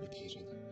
你陪着呢。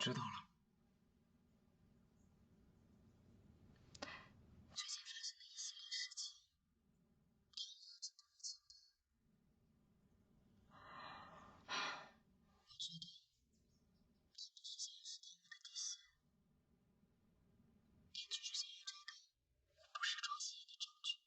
知道了。最近发生的一系列事情，我觉得很多事情还是挺有的底线。编剧之前也这个不是装戏的证据。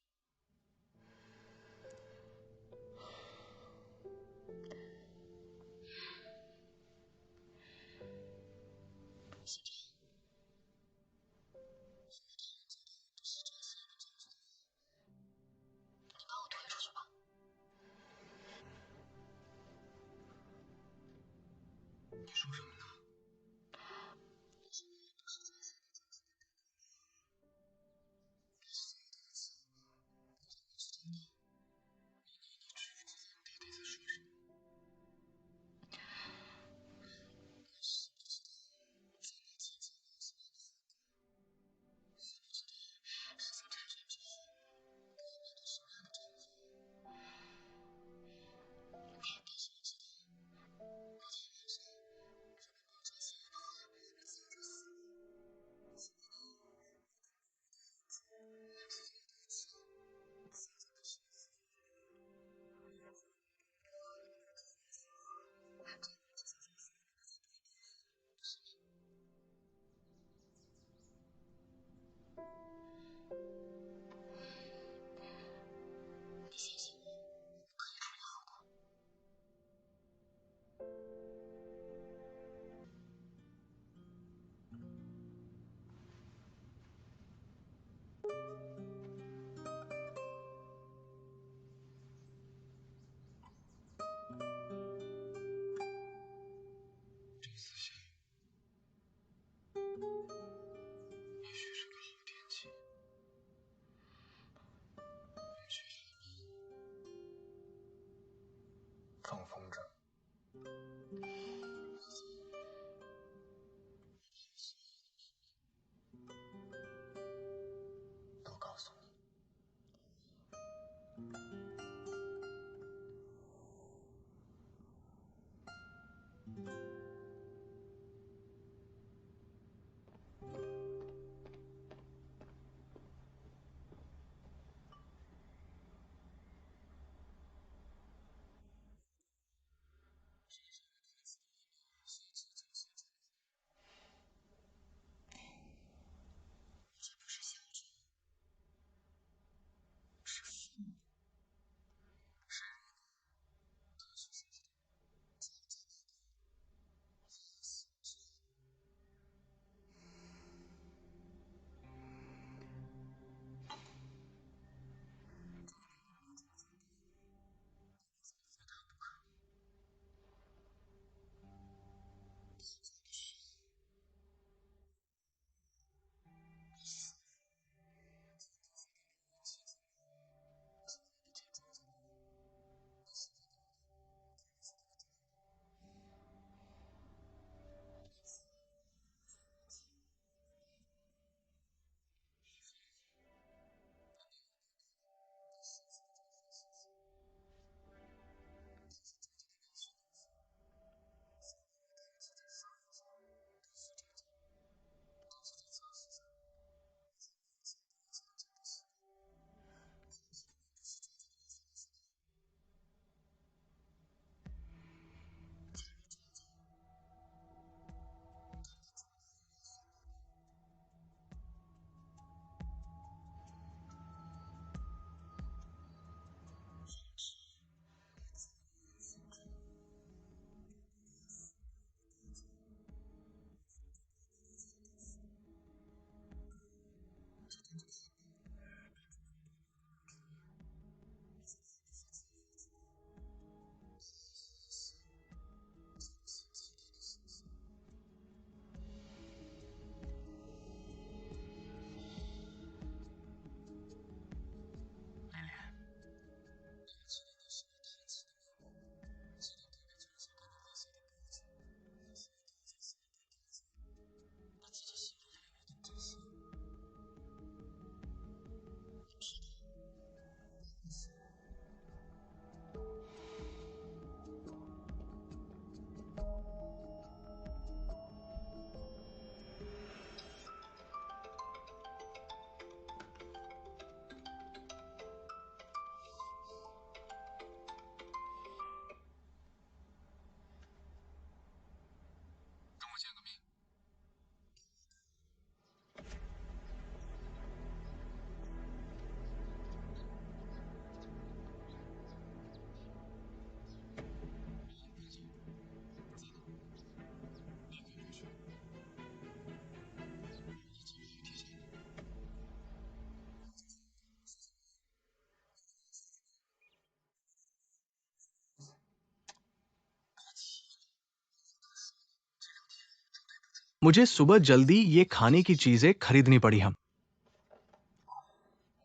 मुझे सुबह जल्दी ये खाने की चीजें खरीदनी पड़ी। हम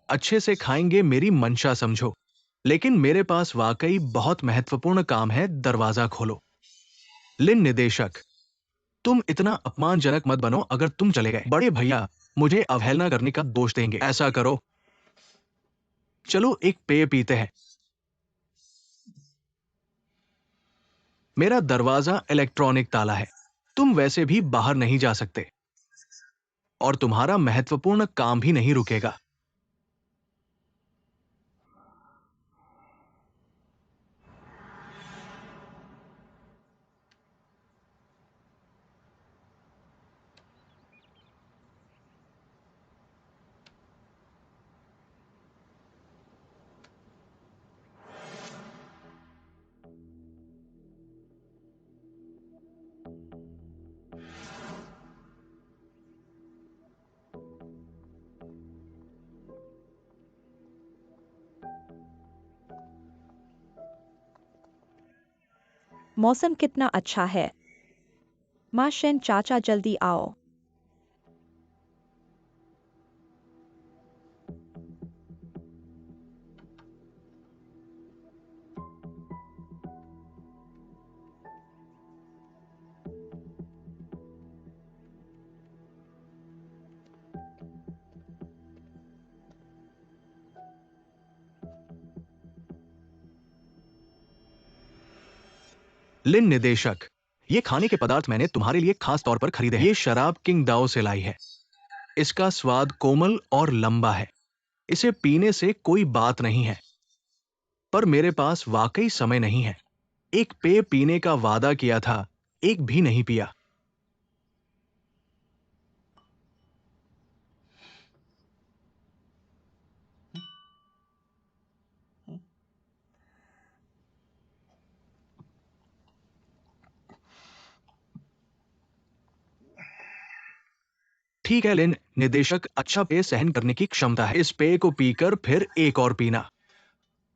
अच्छे से खाएंगे, मेरी मंशा समझो। लेकिन मेरे पास वाकई बहुत महत्वपूर्ण काम है, दरवाजा खोलो। लिन निदेशक, तुम इतना अपमानजनक मत बनो। अगर तुम चले गए, बड़े भैया मुझे अवहेलना करने का दोष देंगे। ऐसा करो, चलो एक पेय पीते हैं। मेरा दरवाजा इलेक्ट्रॉनिक ताला है, तुम वैसे भी बाहर नहीं जा सकते और तुम्हारा महत्वपूर्ण काम भी नहीं रुकेगा। मौसम कितना अच्छा है। माँ शेन चाचा जल्दी आओ। लिन निदेशक, ये खाने के पदार्थ मैंने तुम्हारे लिए खास तौर पर खरीदे हैं। ये शराब किंग दाओ से लाई है। इसका स्वाद कोमल और लंबा है। इसे पीने से कोई बात नहीं है, पर मेरे पास वाकई समय नहीं है। एक पेय पीने का वादा किया था, एक भी नहीं पिया। ठीक है लिन निदेशक, अच्छा पेय सहन करने की क्षमता है। इस पेय को पीकर फिर एक और पीना।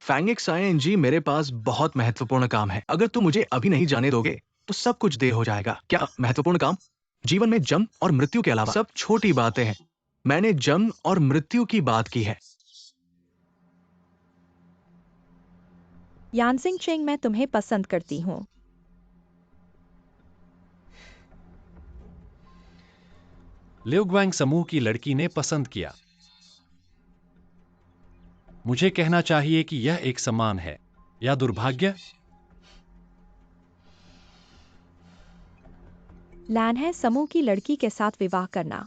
फैंगिक्स आईएनजी, मेरे पास बहुत महत्वपूर्ण काम है। अगर तुम मुझे अभी नहीं जाने दोगे तो सब कुछ देर हो जाएगा। क्या महत्वपूर्ण काम? जीवन में जन्म और मृत्यु के अलावा सब छोटी बातें हैं। मैंने जन्म और मृत्यु की बात की है। यानजिंग चेंग, मैं तुम्हें पसंद करती हूँ। लिउ ग्वांग समूह की लड़की ने पसंद किया। मुझे कहना चाहिए कि यह एक सम्मान है या दुर्भाग्य। लैन है समूह की लड़की के साथ विवाह करना।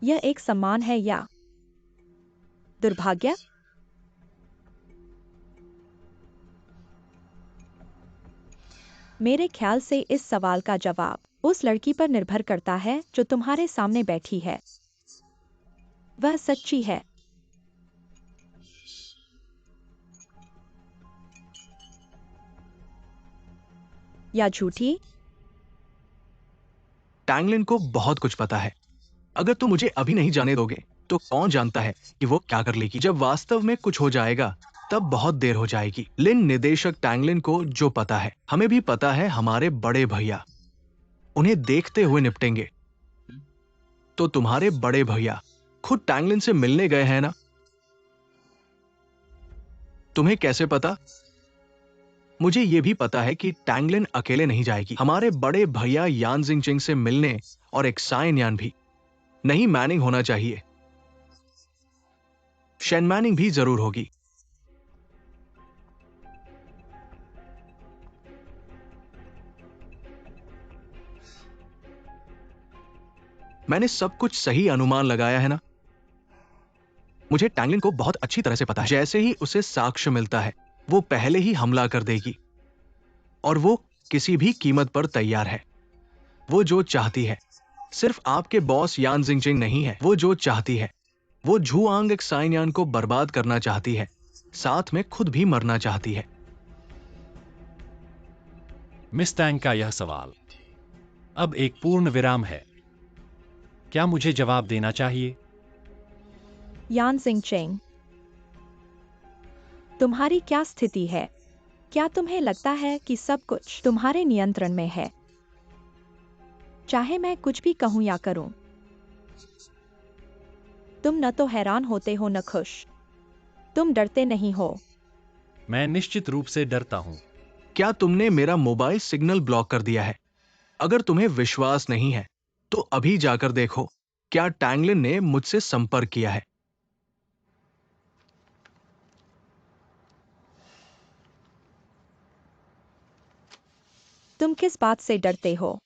यह एक सम्मान है या दुर्भाग्य? मेरे ख्याल से इस सवाल का जवाब उस लड़की पर निर्भर करता है जो तुम्हारे सामने बैठी है। वह सच्ची है या झूठी? टैंगलिन को बहुत कुछ पता है। अगर तुम मुझे अभी नहीं जाने दोगे तो कौन जानता है कि वो क्या कर लेगी। जब वास्तव में कुछ हो जाएगा तब बहुत देर हो जाएगी। लिन निदेशक, टैंगलिन को जो पता है हमें भी पता है। हमारे बड़े भैया उन्हें देखते हुए निपटेंगे। तो तुम्हारे बड़े भैया खुद टैंगलिन से मिलने गए हैं ना? तुम्हें कैसे पता? मुझे यह भी पता है कि टैंगलिन अकेले नहीं जाएगी। हमारे बड़े भैया यान जिंगचिंग से मिलने और एक साइन यान भी। नहीं, मैनिंग होना चाहिए। शेन मैनिंग भी जरूर होगी। मैंने सब कुछ सही अनुमान लगाया है ना? मुझे टैंगलिन को बहुत अच्छी तरह से पता है। जैसे ही उसे साक्ष्य मिलता है वो पहले ही हमला कर देगी और वो किसी भी कीमत पर तैयार है। वो जो चाहती है, सिर्फ आपके बॉस यान जिंगचिंग नहीं है। वो जो चाहती है, वो झुआंग एक साइनयान को बर्बाद करना चाहती है, साथ में खुद भी मरना चाहती है। मिस टैंग का यह सवाल अब एक पूर्ण विराम है। क्या मुझे जवाब देना चाहिए? यानजिंग चेंग, तुम्हारी क्या स्थिति है? क्या तुम्हें लगता है कि सब कुछ तुम्हारे नियंत्रण में है? चाहे मैं कुछ भी कहूं या करूं। तुम न तो हैरान होते हो न खुश। तुम डरते नहीं हो। मैं निश्चित रूप से डरता हूं। क्या तुमने मेरा मोबाइल सिग्नल ब्लॉक कर दिया है? अगर तुम्हें विश्वास नहीं है तो अभी जाकर देखो क्या टैंगलिन ने मुझसे संपर्क किया है। तुम किस बात से डरते हो?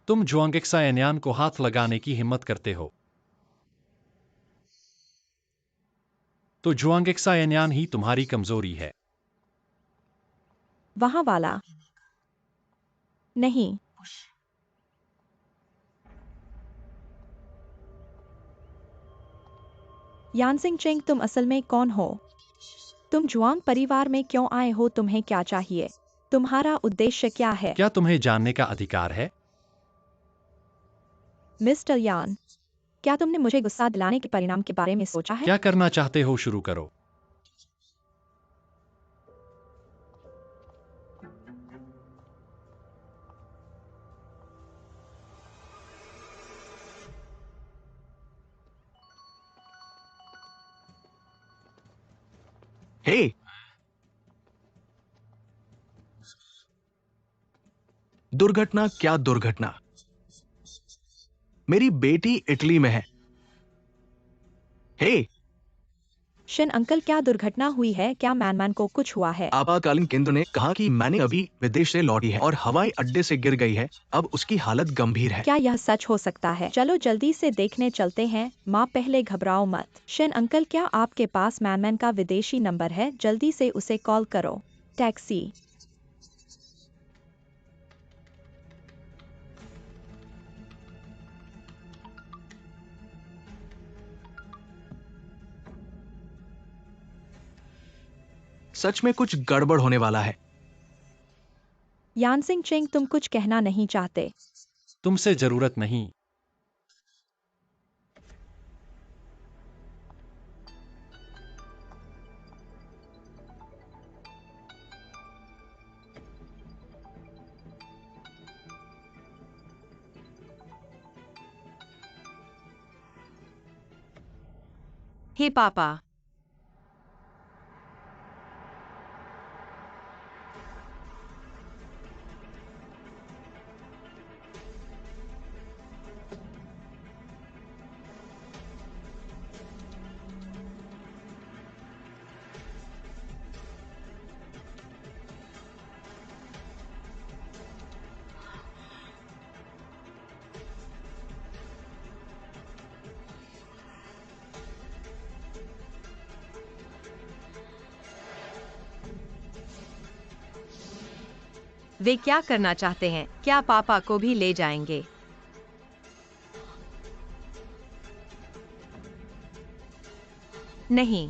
तुम जुआंगेक्सायान्यान को हाथ लगाने की हिम्मत करते हो तो जुआंगेक्सायान्यान ही तुम्हारी कमजोरी है। वहां वाला। नहीं। यानसिंग चेंग, तुम असल में कौन हो? तुम जुआंग परिवार में क्यों आए हो? तुम्हें क्या चाहिए? तुम्हारा उद्देश्य क्या है? क्या तुम्हें जानने का अधिकार है? मिस्टर यान, क्या तुमने मुझे गुस्सा दिलाने के परिणाम के बारे में सोचा है? क्या करना चाहते हो शुरू करो। हे, दुर्घटना क्या दुर्घटना? मेरी बेटी इटली में है। हे, शिन अंकल, क्या दुर्घटना हुई है? क्या मैनमैन को कुछ हुआ है? आपातकालीन केंद्र ने कहा कि मैंने अभी विदेश से लौटी है और हवाई अड्डे से गिर गई है। अब उसकी हालत गंभीर है। क्या यह सच हो सकता है? चलो जल्दी से देखने चलते हैं। माँ, पहले घबराओ मत। शिन अंकल, क्या आपके पास मैनमैन का विदेशी नंबर है? जल्दी से उसे कॉल करो। टैक्सी। सच में कुछ गड़बड़ होने वाला है। यानसिंग चेंग, तुम कुछ कहना नहीं चाहते? तुमसे जरूरत नहीं। हे पापा। वे क्या करना चाहते हैं? क्या पापा को भी ले जाएंगे? नहीं।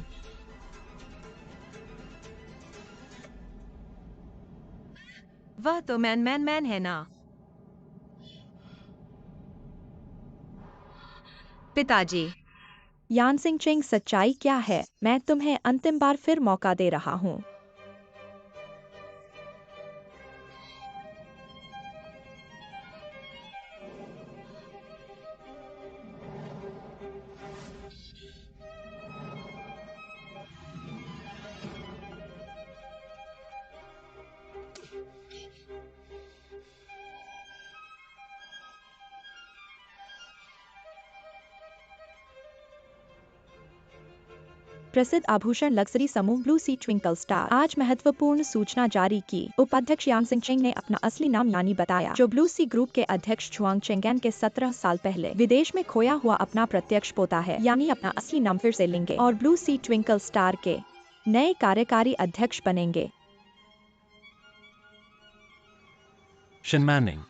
वह तो मैन है ना। पिताजी। यानसिंग चेंग, सच्चाई क्या है? मैं तुम्हें अंतिम बार फिर मौका दे रहा हूँ। प्रसिद्ध आभूषण लग्जरी समूह ब्लू सी ट्विंकल स्टार आज महत्वपूर्ण सूचना जारी की। उपाध्यक्ष यानसिंग चेंग ने अपना असली नाम यानी बताया, जो ब्लू सी ग्रुप के अध्यक्ष जुआंग चेंगन के 17 साल पहले विदेश में खोया हुआ अपना प्रत्यक्ष पोता है। यानी अपना असली नाम फिर से लेंगे और ब्लू सी ट्विंकल स्टार के नए कार्यकारी अध्यक्ष बनेंगे। Shin Manning.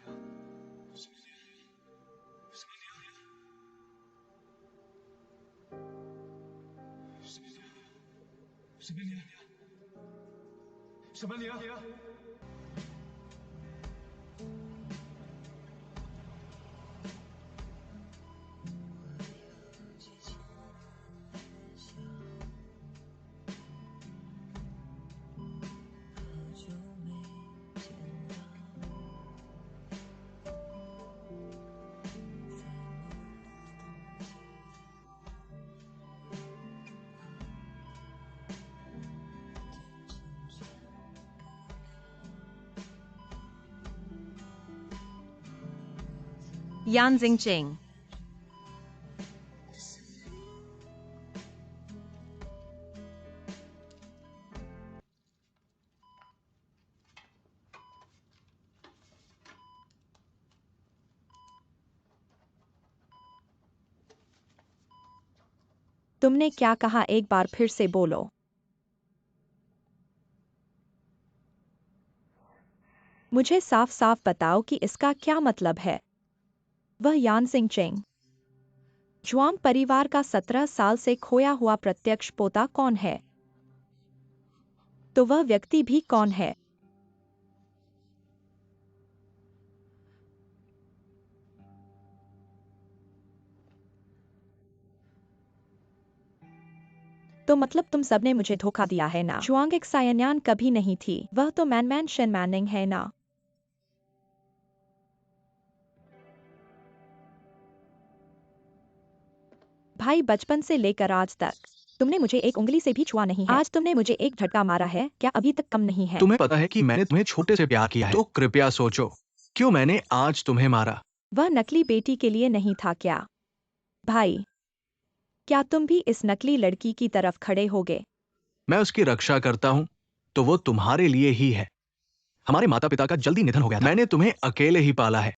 यान जिंगचेंग। तुमने क्या कहा, एक बार फिर से बोलो। मुझे साफ साफ बताओ कि इसका क्या मतलब है। वह यान जिंगचेंग जुआंग परिवार का 17 साल से खोया हुआ प्रत्यक्ष पोता कौन है? तो वह व्यक्ति भी कौन है? तो मतलब तुम सबने मुझे धोखा दिया है ना? जुआंग एक सायन्यान कभी नहीं थी, वह तो मैन शेन मैनिंग है ना? भाई, बचपन से लेकर आज तक तुमने मुझे एक उंगली से भी छुआ नहीं है। आज तुमने मुझे एक झटका मारा है, क्या अभी तक कम नहीं है? तुम्हें पता है कि मैंने तुम्हें छोटे से प्यार किया है, तो कृपया सोचो क्यों मैंने आज तुम्हें मारा। वह नकली बेटी के लिए नहीं था क्या? भाई, क्या तुम भी इस नकली लड़की की तरफ खड़े होगे? मैं उसकी रक्षा करता हूं तो वो तुम्हारे लिए ही है। हमारे माता पिता का जल्दी निधन हो गया था। मैंने तुम्हें अकेले ही पाला है।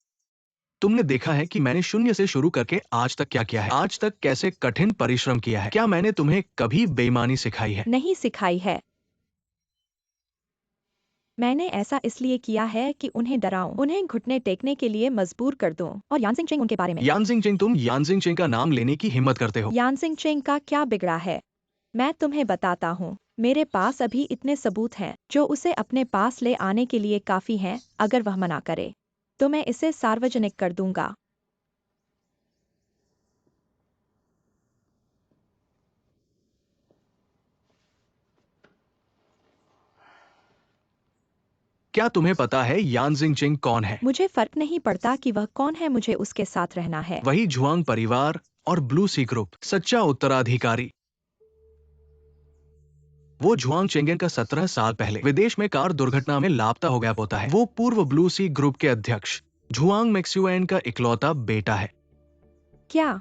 तुमने देखा है कि मैंने शून्य से शुरू करके आज तक क्या किया है, आज तक कैसे कठिन परिश्रम किया है। क्या मैंने तुम्हें कभी बेईमानी सिखाई है? नहीं सिखाई है। मैंने ऐसा इसलिए किया है कि उन्हें डराऊं, उन्हें घुटने टेकने के लिए मजबूर कर दूं। और यान जिंगचेंग उनके बारे में। यान जिंगचेंग, तुम यान जिंगचेंग का नाम लेने की हिम्मत करते हो। यान जिंगचेंग का क्या बिगड़ा है? मैं तुम्हें बताता हूँ। मेरे पास अभी इतने सबूत हैं जो उसे अपने पास ले आने के लिए काफी हैं। अगर वह मना करे तो मैं इसे सार्वजनिक कर दूंगा। क्या तुम्हें पता है यान जिंगचेंग कौन है? मुझे फर्क नहीं पड़ता कि वह कौन है, मुझे उसके साथ रहना है। वही जुआंग परिवार और ब्लू सी ग्रुप सच्चा उत्तराधिकारी। वो जुआंग चेंगेन का 17 साल पहले विदेश में कार दुर्घटना में लापता हो गया पोता है। वो पूर्व ब्लू सी ग्रुप के अध्यक्ष जुआंग मैक्सुएन का इकलौता बेटा है। क्या?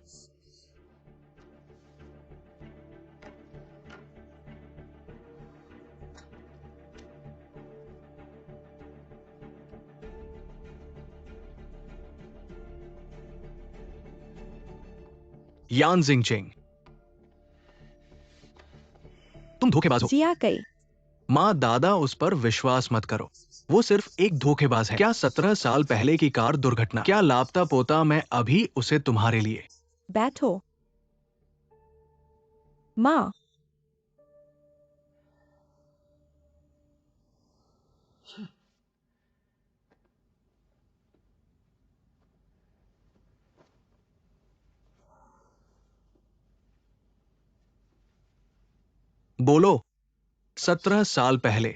यान जिंगचेंग, तुम धोखेबाज हो। जिया कई। माँ दादा, उस पर विश्वास मत करो। वो सिर्फ एक धोखेबाज है। क्या 17 साल पहले की कार दुर्घटना, क्या लापता पोता, मैं अभी उसे तुम्हारे लिए। बैठो। माँ, बोलो। 17 साल पहले।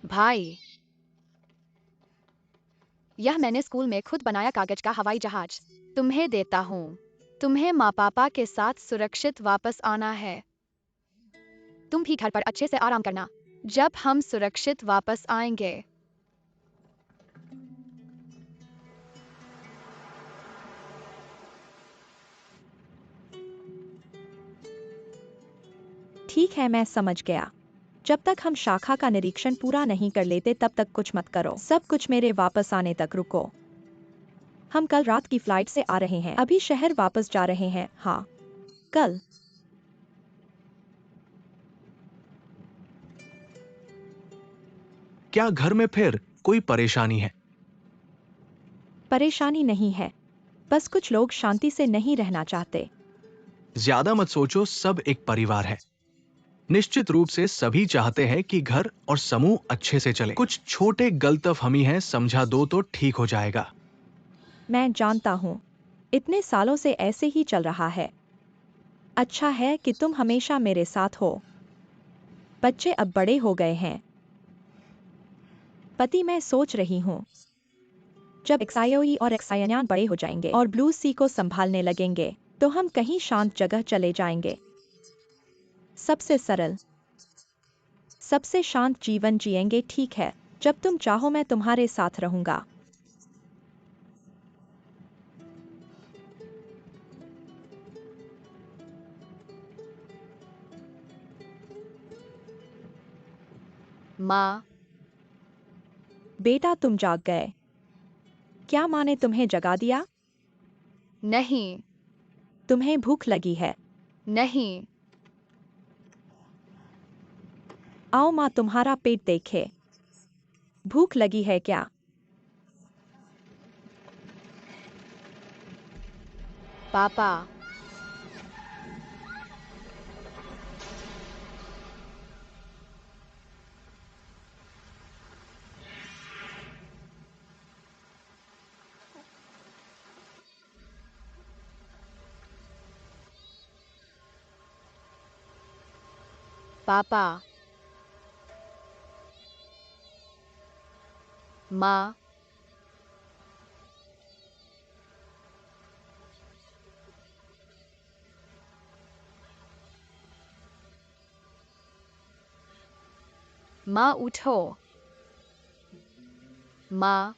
भाई, यह मैंने स्कूल में खुद बनाया कागज का हवाई जहाज तुम्हें देता हूँ। तुम्हें माँ पापा के साथ सुरक्षित वापस आना है। तुम भी घर पर अच्छे से आराम करना। जब हम सुरक्षित वापस आएंगे। ठीक है, मैं समझ गया। जब तक हम शाखा का निरीक्षण पूरा नहीं कर लेते तब तक कुछ मत करो। सब कुछ मेरे वापस आने तक रुको। हम कल रात की फ्लाइट से आ रहे हैं, अभी शहर वापस जा रहे हैं। हाँ, कल। क्या घर में फिर कोई परेशानी है? परेशानी नहीं है, बस कुछ लोग शांति से नहीं रहना चाहते। ज्यादा मत सोचो, सब एक परिवार है। निश्चित रूप से सभी चाहते हैं कि घर और समूह अच्छे से चले। कुछ छोटे गलतफहमी हैं, समझा दो तो ठीक हो जाएगा। मैं जानता हूँ, इतने सालों से ऐसे ही चल रहा है। अच्छा है कि तुम हमेशा मेरे साथ हो। बच्चे अब बड़े हो गए हैं। पति, मैं सोच रही हूँ जब एक्सायोई और एक्सायन्यान बड़े हो जाएंगे और ब्लू सी को संभालने लगेंगे तो हम कहीं शांत जगह चले जाएंगे। सबसे सरल, सबसे शांत जीवन जिएंगे, ठीक है? जब तुम चाहो मैं तुम्हारे साथ रहूंगा। माँ, बेटा तुम जाग गए। क्या माँ ने तुम्हें जगा दिया? नहीं, तुम्हें भूख लगी है? नहीं, आओ माँ तुम्हारा पेट देखे। भूख लगी है क्या? पापा, पापा, माँ, माँ उठो। माँ,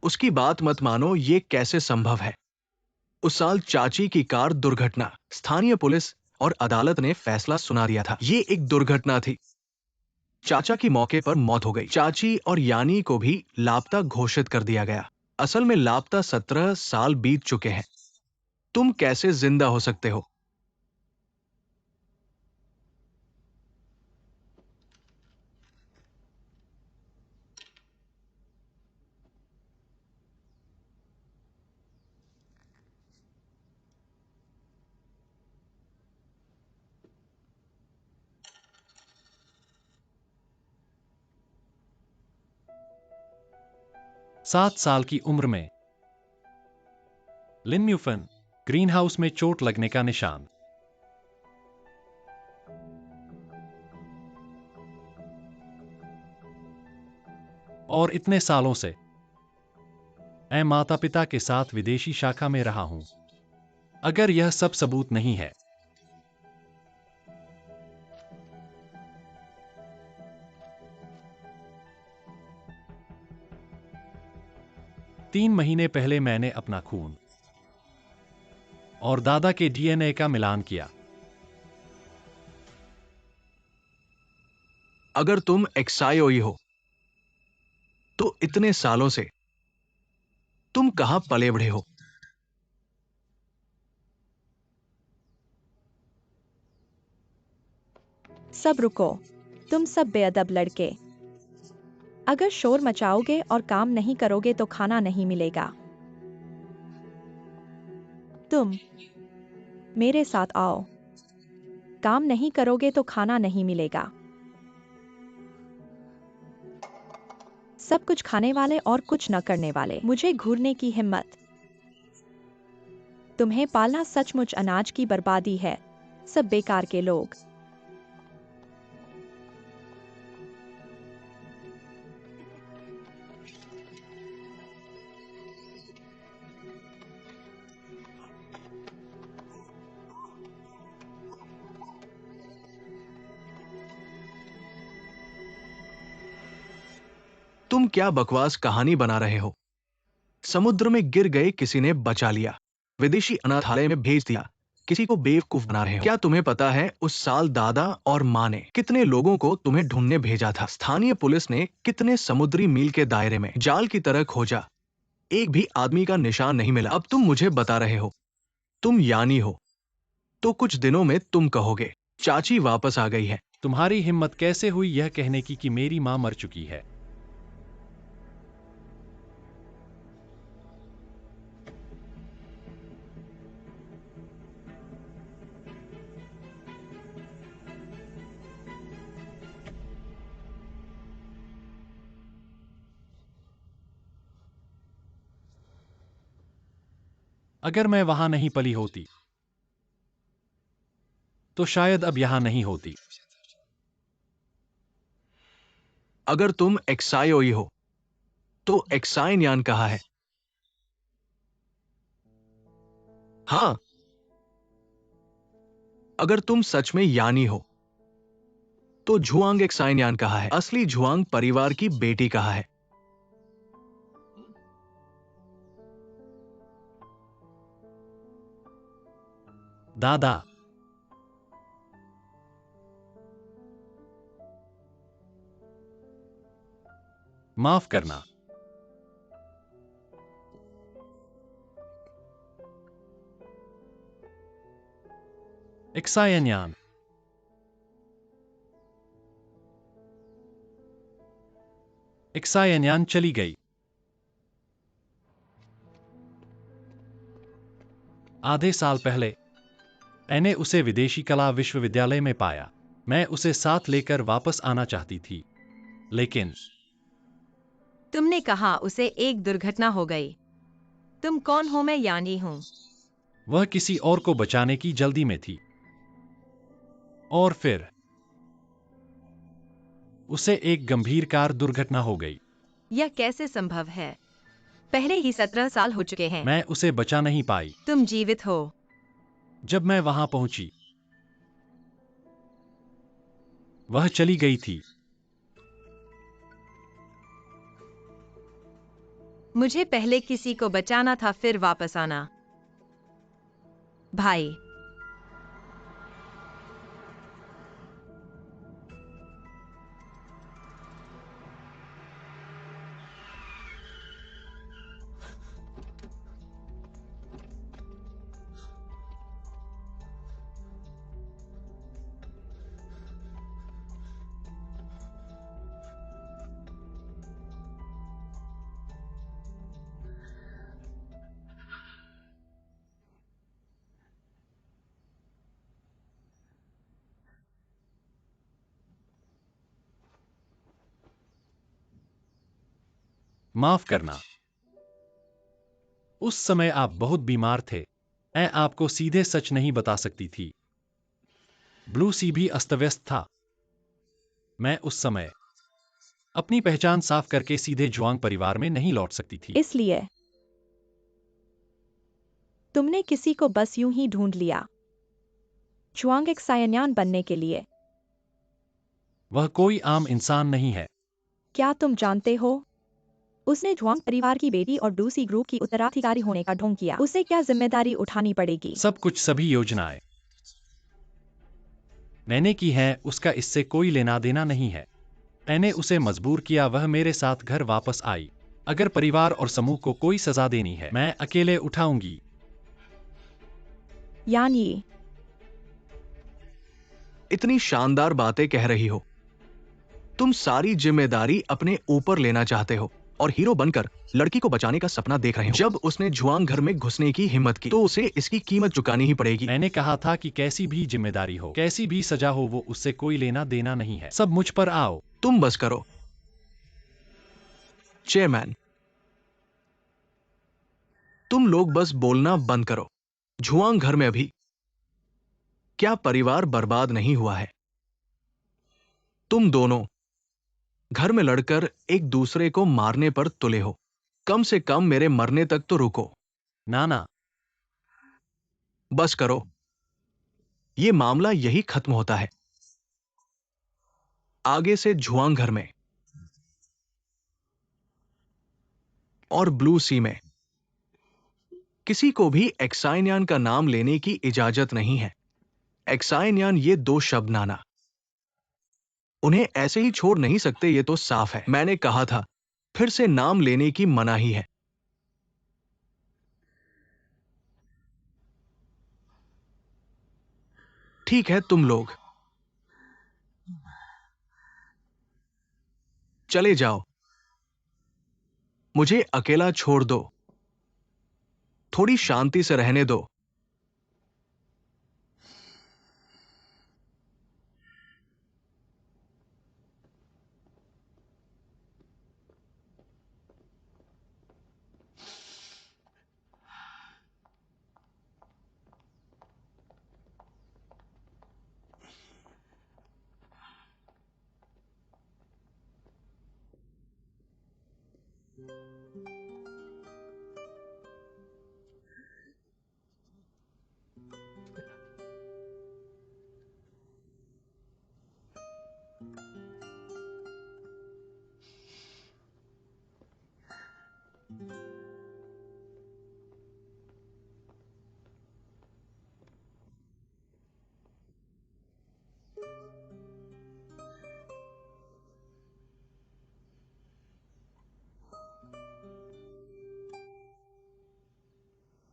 'उसकी बात मत मानो, ये कैसे संभव है? उस साल चाची की कार दुर्घटना, स्थानीय पुलिस और अदालत ने फैसला सुना दिया था। ये एक दुर्घटना थी। चाचा की मौके पर मौत हो गई। चाची और यानी को भी लापता घोषित कर दिया गया। असल में लापता 17 साल बीत चुके हैं। तुम कैसे जिंदा हो सकते हो? सात साल की उम्र में लिन म्यूफन, ग्रीन हाउस में चोट लगने का निशान। और इतने सालों से मैं माता पिता के साथ विदेशी शाखा में रहा हूं। अगर यह सब सबूत नहीं है, तीन महीने पहले मैंने अपना खून और दादा के डीएनए का मिलान किया। अगर तुम एक्सायोई हो, तो इतने सालों से तुम कहां पले बढ़े हो? सब रुको, तुम सब बेअदब लड़के। अगर शोर मचाओगे और काम नहीं करोगे तो खाना नहीं मिलेगा। तुम मेरे साथ आओ। काम नहीं करोगे तो खाना नहीं मिलेगा। सब कुछ खाने वाले और कुछ न करने वाले। मुझे घूरने की हिम्मत। तुम्हें पालना सचमुच अनाज की बर्बादी है। सब बेकार के लोग। तुम क्या बकवास कहानी बना रहे हो? समुद्र में गिर गए किसी ने बचा लिया, विदेशी अनाथालय में भेज दिया, किसी को बेवकूफ बना रहे हो। क्या तुम्हें पता है उस साल दादा और माँ ने कितने लोगों को तुम्हें ढूंढने भेजा था? स्थानीय पुलिस ने कितने समुद्री मील के दायरे में जाल की तरह खोजा, एक भी आदमी का निशान नहीं मिला। अब तुम मुझे बता रहे हो तुम यानी हो, तो कुछ दिनों में तुम कहोगे चाची वापस आ गई है। तुम्हारी हिम्मत कैसे हुई यह कहने की कि मेरी मां मर चुकी है? अगर मैं वहां नहीं पली होती तो शायद अब यहां नहीं होती। अगर तुम एक्सायोई हो तो एक्सायन्यान कहाँ है? हाँ, अगर तुम सच में यानी हो तो झुआंग एक्सायन्यान कहाँ है? असली झुआंग परिवार की बेटी कहाँ है? दादा, माफ करना। एक्सायन्यान, एक्सायन्यान चली गई। आधे साल पहले मैंने उसे विदेशी कला विश्वविद्यालय में पाया। मैं उसे साथ लेकर वापस आना चाहती थी, लेकिन तुमने कहा उसे एक दुर्घटना हो गई। तुम कौन हो? मैं यानी हूँ। वह किसी और को बचाने की जल्दी में थी और फिर उसे एक गंभीर कार दुर्घटना हो गई। यह कैसे संभव है? पहले ही 17 साल हो चुके हैं। मैं उसे बचा नहीं पाई। तुम जीवित हो। जब मैं वहां पहुंची, वह चली गई थी। मुझे पहले किसी को बचाना था, फिर वापस आना। भाई, माफ करना। उस समय आप बहुत बीमार थे। मैं आपको सीधे सच नहीं बता सकती थी। ब्लू सी भी अस्तव्यस्त था। मैं उस समय अपनी पहचान साफ करके सीधे जुआंग परिवार में नहीं लौट सकती थी। इसलिए तुमने किसी को बस यूं ही ढूंढ लिया, जुआंग एक्सायन्यान बनने के लिए। वह कोई आम इंसान नहीं है। क्या तुम जानते हो, उसने जुआंग परिवार की बेटी और डूसी ग्रुप की उत्तराधिकारी होने का ढोंग किया। उसे क्या जिम्मेदारी उठानी पड़ेगी? सब कुछ, सभी योजनाएं मैंने की है, उसका इससे कोई लेना देना नहीं है। मैंने उसे मजबूर किया, वह मेरे साथ घर वापस आई। अगर परिवार और समूह को कोई सजा देनी है, मैं अकेले उठाऊंगी। यानी इतनी शानदार बातें कह रही हो, तुम सारी जिम्मेदारी अपने ऊपर लेना चाहते हो और हीरो बनकर लड़की को बचाने का सपना देख रहे हो। जब उसने जुआंग घर में घुसने की हिम्मत की तो उसे इसकी कीमत चुकानी ही पड़ेगी। मैंने कहा था कि कैसी भी जिम्मेदारी हो, कैसी भी सजा हो, वो उससे कोई लेना देना नहीं है। सब मुझ पर आओ। तुम बस करो चेयरमैन, तुम लोग बस बोलना बंद करो। जुआंग घर में अभी क्या परिवार बर्बाद नहीं हुआ है? तुम दोनों घर में लड़कर एक दूसरे को मारने पर तुले हो। कम से कम मेरे मरने तक तो रुको। नाना, बस करो, ये मामला यही खत्म होता है। आगे से जुआंग घर में और ब्लू सी में किसी को भी एक्साइनयान का नाम लेने की इजाजत नहीं है। एक्साइनयान ये दो शब्द नाना, उन्हें ऐसे ही छोड़ नहीं सकते, ये तो साफ है। मैंने कहा था फिर से नाम लेने की मनाही है। ठीक है, तुम लोग चले जाओ, मुझे अकेला छोड़ दो, थोड़ी शांति से रहने दो।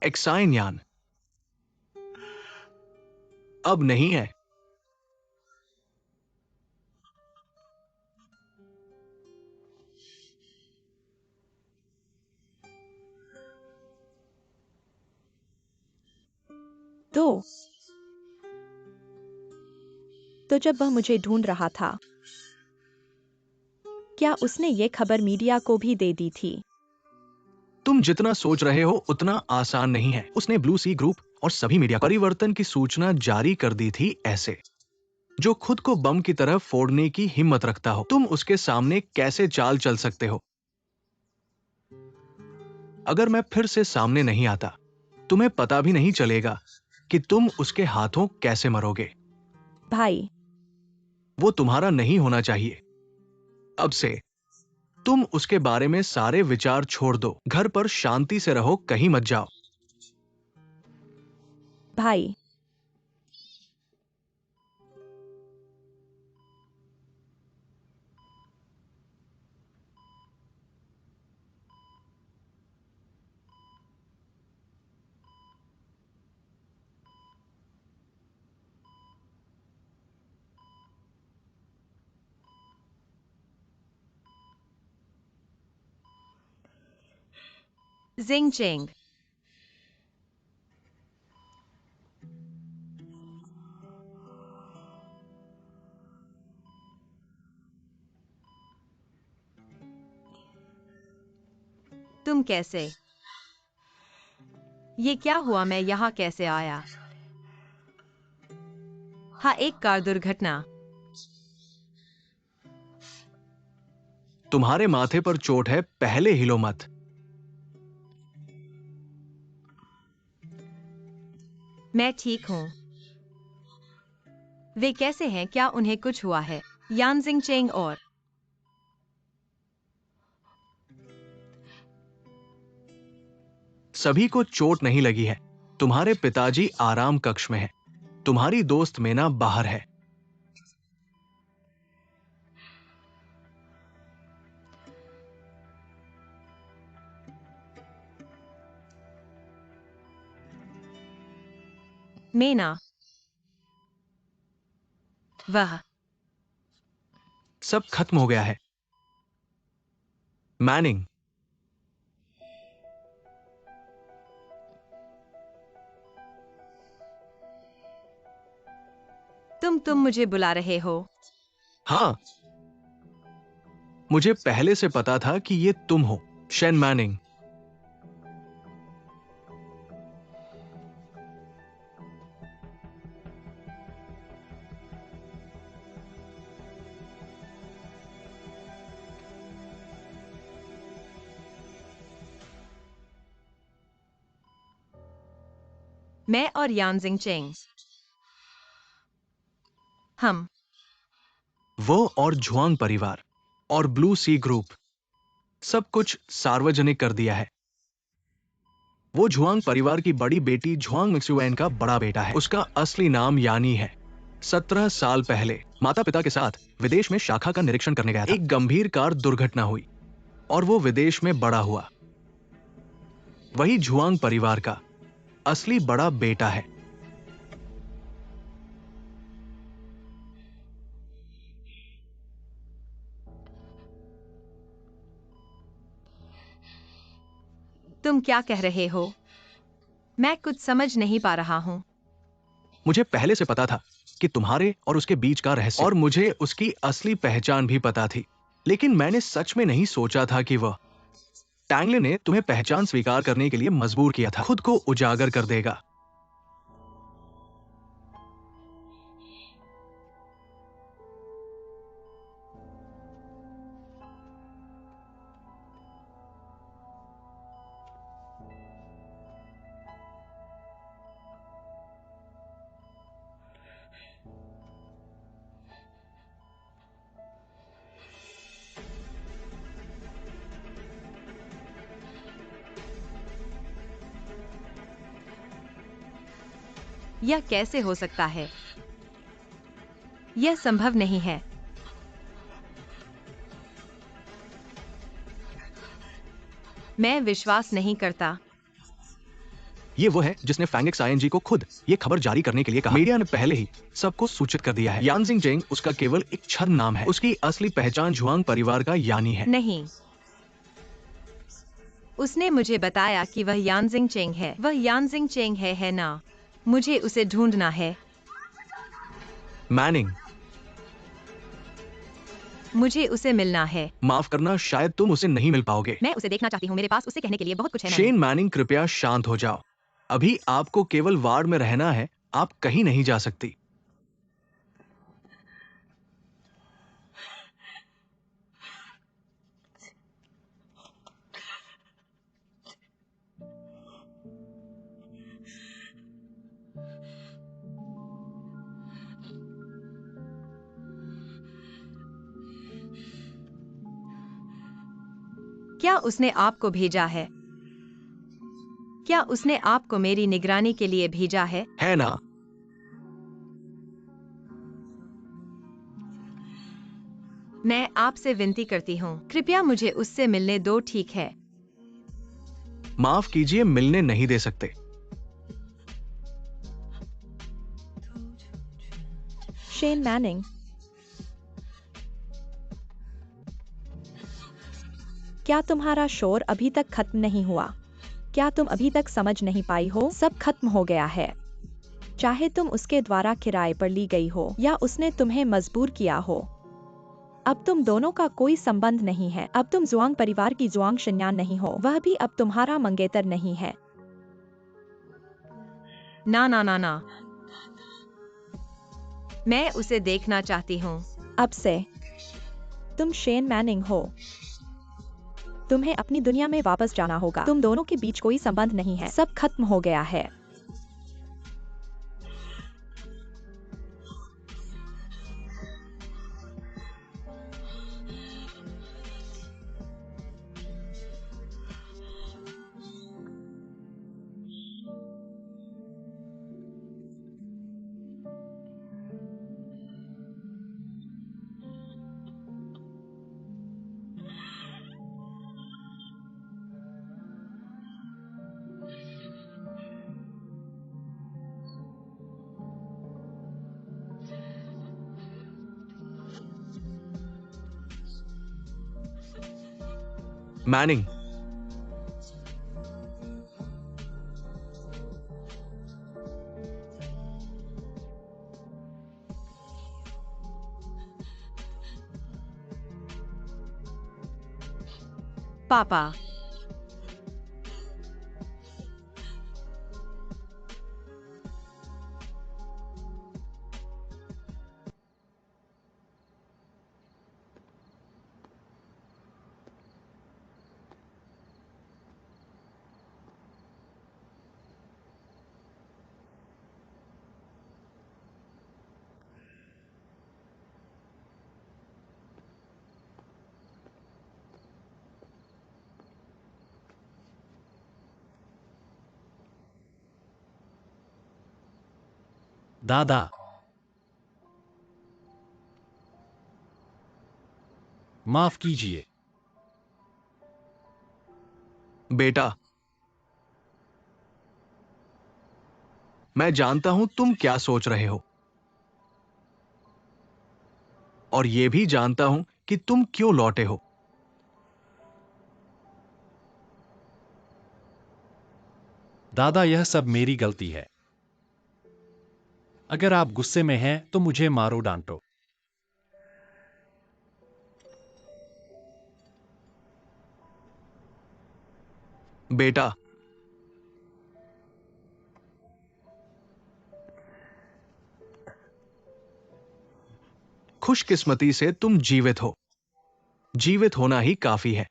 एक्साइनयान अब नहीं है। तो जब वह मुझे ढूंढ रहा था, क्या उसने ये खबर मीडिया को भी दे दी थी? तुम जितना सोच रहे हो उतना आसान नहीं है। उसने ब्लू सी ग्रुप और सभी मीडिया परिवर्तन की सूचना जारी कर दी थी, ऐसे जो खुद को बम की तरह फोड़ने की हिम्मत रखता हो। तुम उसके सामने कैसे चाल चल सकते हो? अगर मैं फिर से सामने नहीं आता, तुम्हें पता भी नहीं चलेगा कि तुम उसके हाथों कैसे मरोगे। भाई, वो तुम्हारा नहीं होना चाहिए। अब से तुम उसके बारे में सारे विचार छोड़ दो। घर पर शांति से रहो, कहीं मत जाओ। भाई, जिंगचेंग, तुम कैसे? ये क्या हुआ? मैं यहाँ कैसे आया? हाँ, एक कार दुर्घटना। तुम्हारे माथे पर चोट है, पहले हिलो मत। मैं ठीक हूँ। वे कैसे हैं? क्या उन्हें कुछ हुआ है? यान जिंगचेंग और सभी को चोट नहीं लगी है। तुम्हारे पिताजी आराम कक्ष में हैं। तुम्हारी दोस्त मेना बाहर है। मेना, वह सब खत्म हो गया है। मैनिंग, तुम मुझे बुला रहे हो? हाँ, मुझे पहले से पता था कि ये तुम हो, शेन मैनिंग। मैं और यान जिंगचेंग, हम वो और झुआंग परिवार और ब्लू सी ग्रुप सब कुछ सार्वजनिक कर दिया है। वो झुआंग परिवार की बड़ी बेटी झुआंग मिक्सुएन का बड़ा बेटा है। उसका असली नाम यानी है। 17 साल पहले माता पिता के साथ विदेश में शाखा का निरीक्षण करने गया था। एक गंभीर कार दुर्घटना हुई और वो विदेश में बड़ा हुआ। वही झुआंग परिवार का असली बड़ा बेटा है। तुम क्या कह रहे हो? मैं कुछ समझ नहीं पा रहा हूँ। मुझे पहले से पता था कि तुम्हारे और उसके बीच का रहस्य, और मुझे उसकी असली पहचान भी पता थी, लेकिन मैंने सच में नहीं सोचा था कि वह टैंगले ने तुम्हें पहचान स्वीकार करने के लिए मजबूर किया था, खुद को उजागर कर देगा। यह कैसे हो सकता है? यह संभव नहीं है। मैं विश्वास नहीं करता। ये वो है जिसने फैंगिक्स आईएनजी को खुद ये खबर जारी करने के लिए कहा। मीडिया ने पहले ही सबको सूचित कर दिया है। यानजिंग जेंग उसका केवल एक छद्म नाम है। उसकी असली पहचान झुआंग परिवार का यानी है। नहीं, उसने मुझे बताया कि वह यानजिंग चेंग है। वह यानजिंग चेंग है ना? मुझे उसे ढूंढना है। मैनिंग, मुझे उसे मिलना है। माफ करना, शायद तुम उसे नहीं मिल पाओगे। मैं उसे देखना चाहती हूँ। मेरे पास उसे कहने के लिए बहुत कुछ है। शेन मैनिंग, कृपया शांत हो जाओ। अभी आपको केवल वार्ड में रहना है, आप कहीं नहीं जा सकती। क्या उसने आपको भेजा है? क्या उसने आपको मेरी निगरानी के लिए भेजा है? है ना? मैं आपसे विनती करती हूँ, कृपया मुझे उससे मिलने दो, ठीक है? माफ कीजिए, मिलने नहीं दे सकते। शेन मैनिंग, क्या तुम्हारा शोर अभी तक खत्म नहीं हुआ? क्या तुम अभी तक समझ नहीं पाई हो? सब खत्म हो गया है। चाहे तुम उसके द्वारा किराए पर ली गई हो या उसने तुम्हें मजबूर किया हो, अब तुम दोनों का कोई संबंध नहीं है। अब तुम जुआंग परिवार की जुआंग शिन्यान नहीं हो। वह भी अब तुम्हारा मंगेतर नहीं है। ना ना ना ना, मैं उसे देखना चाहती हूँ। अब से तुम शेन मैनिंग हो। तुम्हें अपनी दुनिया में वापस जाना होगा। तुम दोनों के बीच कोई संबंध नहीं है। सब खत्म हो गया है। मैनिंग, पापा, दादा, माफ कीजिए। बेटा, मैं जानता हूं तुम क्या सोच रहे हो, और यह भी जानता हूं कि तुम क्यों लौटे हो। दादा, यह सब मेरी गलती है। अगर आप गुस्से में हैं तो मुझे मारो, डांटो। बेटा, खुशकिस्मती से तुम जीवित हो। जीवित होना ही काफी है।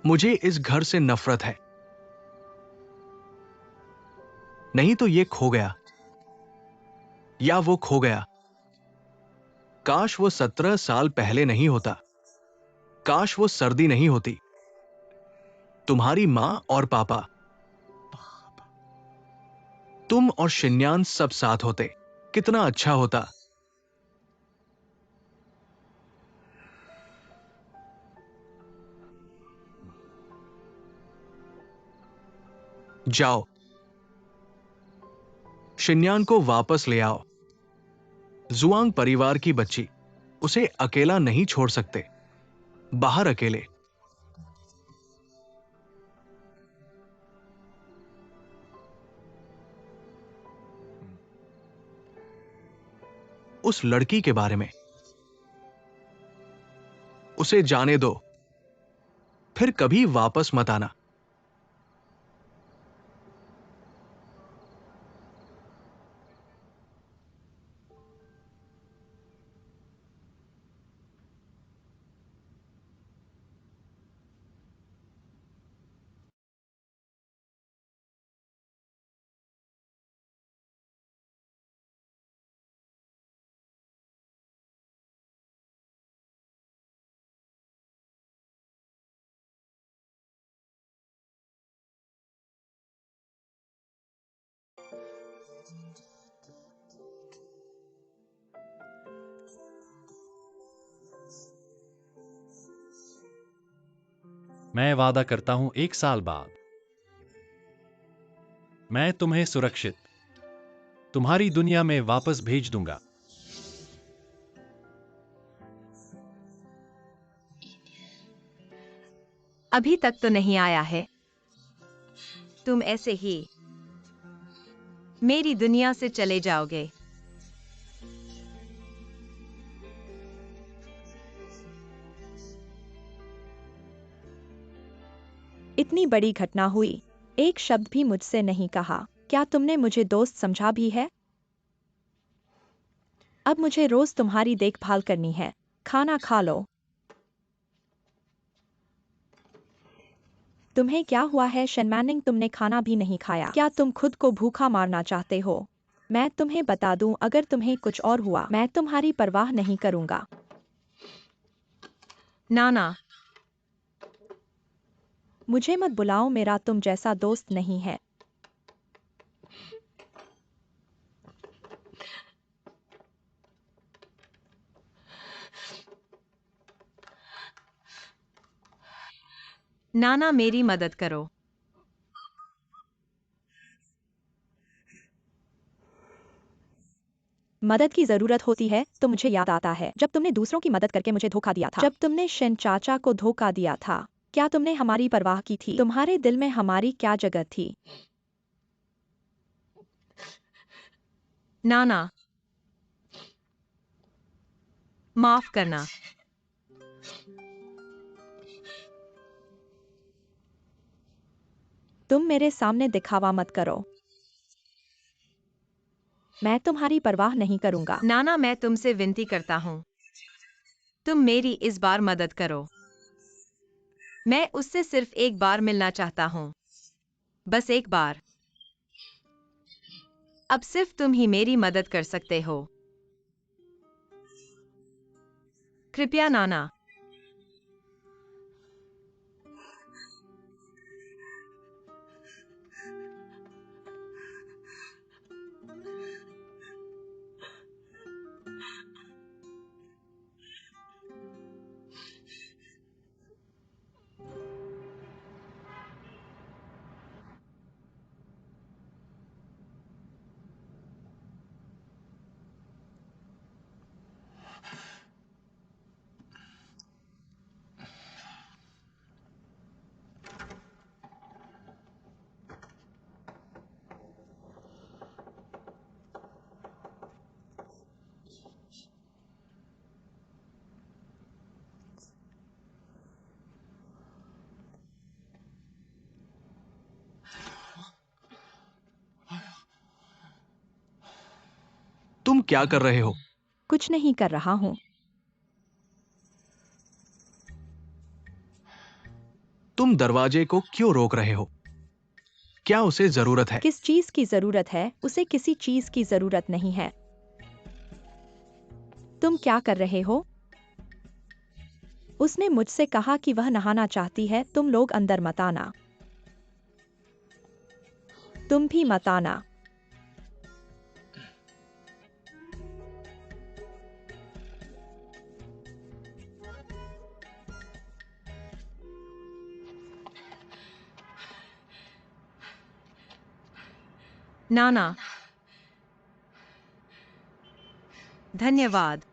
मुझे इस घर से नफरत है। नहीं तो ये खो गया, या वो खो गया। काश वो 17 साल पहले नहीं होता। काश वो सर्दी नहीं होती। तुम्हारी मां और पापा, तुम और शिन्यान सब साथ होते, कितना अच्छा होता। जाओ, शिन्यान को वापस ले आओ। जुआंग परिवार की बच्ची, उसे अकेला नहीं छोड़ सकते, बाहर अकेले। उस लड़की के बारे में, उसे जाने दो, फिर कभी वापस मत आना। मैं वादा करता हूं 1 साल बाद मैं तुम्हें सुरक्षित तुम्हारी दुनिया में वापस भेज दूंगा। अभी तक तो नहीं आया है। तुम ऐसे ही मेरी दुनिया से चले जाओगे। इतनी बड़ी घटना हुई, एक शब्द भी मुझसे नहीं कहा। क्या तुमने मुझे दोस्त समझा भी है? अब मुझे रोज तुम्हारी देखभाल करनी है। खाना खा लो। तुम्हें क्या हुआ है शनमैनिंग? तुमने खाना भी नहीं खाया। क्या तुम खुद को भूखा मारना चाहते हो? मैं तुम्हें बता दूं, अगर तुम्हें कुछ और हुआ, मैं तुम्हारी परवाह नहीं करूंगा। नाना, मुझे मत बुलाओ, मेरा तुम जैसा दोस्त नहीं है। नाना मेरी मदद करो। मदद की जरूरत होती है तो मुझे याद आता है जब तुमने दूसरों की मदद करके मुझे धोखा दिया था। जब तुमने शिन चाचा को धोखा दिया था, क्या तुमने हमारी परवाह की थी? तुम्हारे दिल में हमारी क्या जगह थी? नाना, माफ करना। तुम मेरे सामने दिखावा मत करो। मैं तुम्हारी परवाह नहीं करूंगा। नाना, मैं तुमसे विनती करता हूं, तुम मेरी इस बार मदद करो। मैं उससे सिर्फ एक बार मिलना चाहता हूं, बस एक बार। अब सिर्फ तुम ही मेरी मदद कर सकते हो। कृपया नाना। क्या कर रहे हो? कुछ नहीं कर रहा हूँ। तुम दरवाजे को क्यों रोक रहे हो? क्या उसे जरूरत है? किस चीज की जरूरत है? उसे किसी चीज की जरूरत नहीं है। तुम क्या कर रहे हो? उसने मुझसे कहा कि वह नहाना चाहती है। तुम लोग अंदर मत आना। तुम भी मत आना। नाना, धन्यवाद।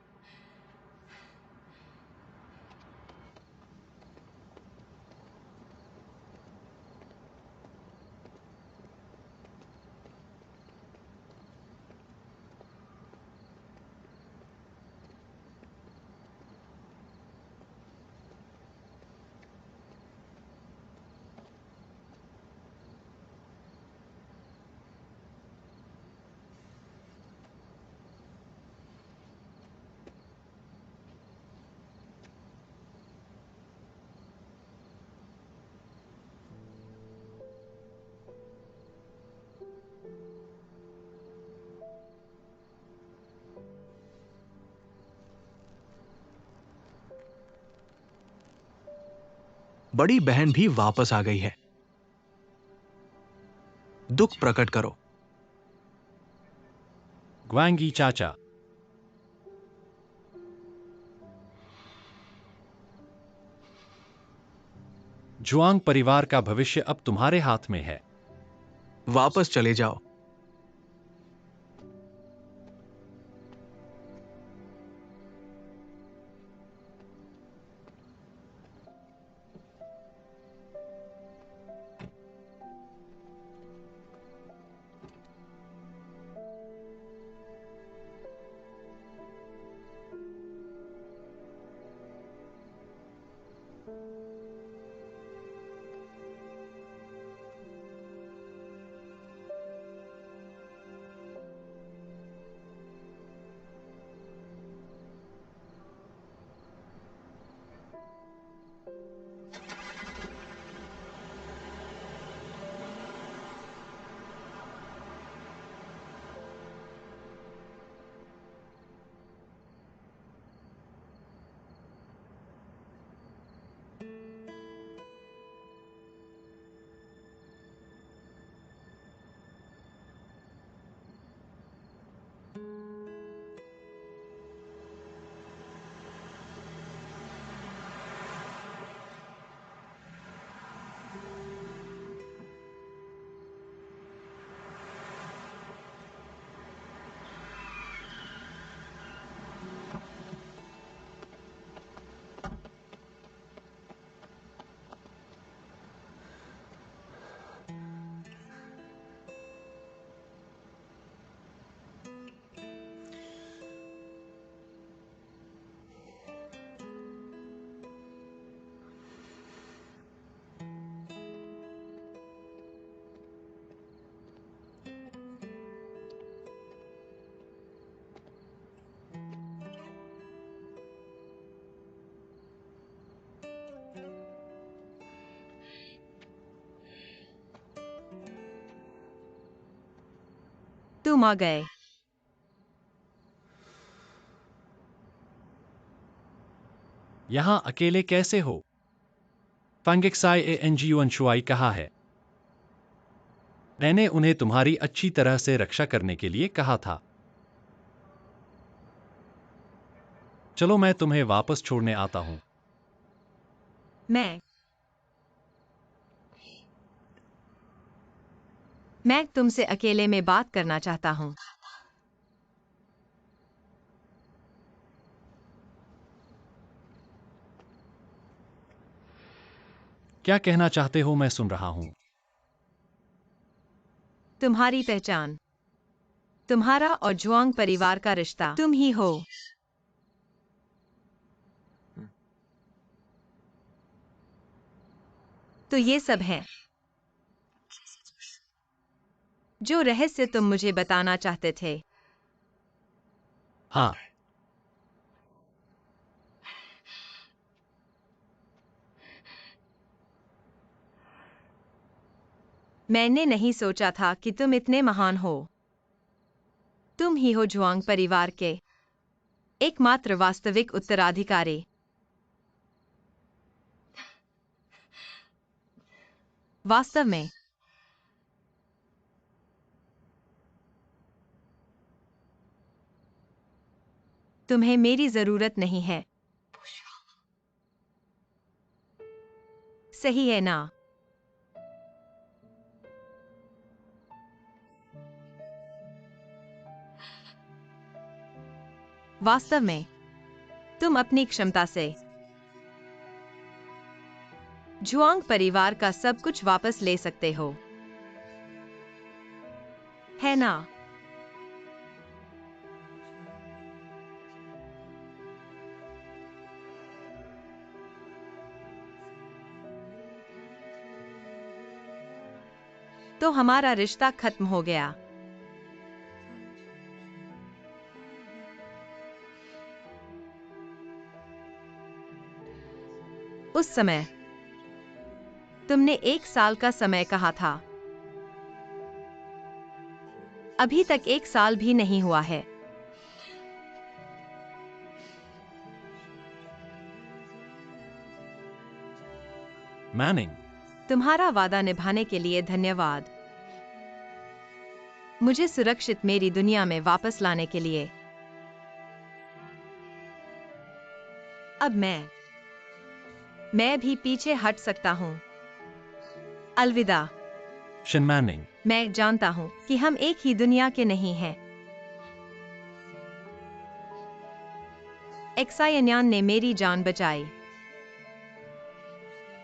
बड़ी बहन भी वापस आ गई है। दुख प्रकट करो। ग्वांगी चाचा, जुआंग परिवार का भविष्य अब तुम्हारे हाथ में है। वापस चले जाओ। तुम आ गए। यहां अकेले कैसे हो? फंगिक्साई एनजीओ अंशुआई कहा है। मैंने उन्हें तुम्हारी अच्छी तरह से रक्षा करने के लिए कहा था। चलो मैं तुम्हें वापस छोड़ने आता हूं। मैं तुमसे अकेले में बात करना चाहता हूँ। क्या कहना चाहते हो? मैं सुन रहा हूं। तुम्हारी पहचान, तुम्हारा और जुआंग परिवार का रिश्ता, तुम ही हो। तो ये सब है जो रहस्य तुम मुझे बताना चाहते थे। हाँ, मैंने नहीं सोचा था कि तुम इतने महान हो। तुम ही हो जुआंग परिवार के एकमात्र वास्तविक उत्तराधिकारी। वास्तव में तुम्हें मेरी जरूरत नहीं है, सही है ना? वास्तव में तुम अपनी क्षमता से जुआंग परिवार का सब कुछ वापस ले सकते हो, है ना? तो हमारा रिश्ता खत्म हो गया। उस समय तुमने 1 साल का समय कहा था। अभी तक 1 साल भी नहीं हुआ है। मैनिंग, तुम्हारा वादा निभाने के लिए धन्यवाद। मुझे सुरक्षित मेरी दुनिया में वापस लाने के लिए। अब मैं भी पीछे हट सकता हूं। अलविदा। शिन मैनिंग, मैं जानता हूं कि हम एक ही दुनिया के नहीं हैं। एक्सायन्यान ने मेरी जान बचाई।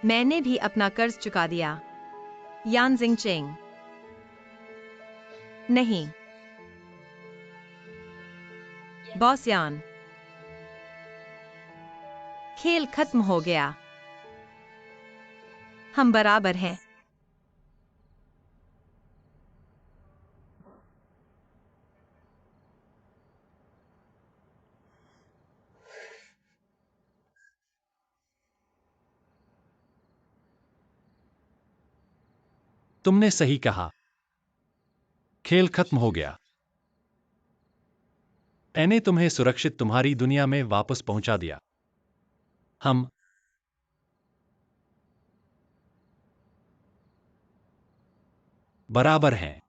मैंने भी अपना कर्ज चुका दिया। यान जिंगचेंग। नहीं, बॉस यान। खेल खत्म हो गया। हम बराबर हैं। तुमने सही कहा। खेल खत्म हो गया। मैंने तुम्हें सुरक्षित तुम्हारी दुनिया में वापस पहुंचा दिया। हम बराबर हैं।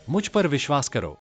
मुझ पर विश्वास करो।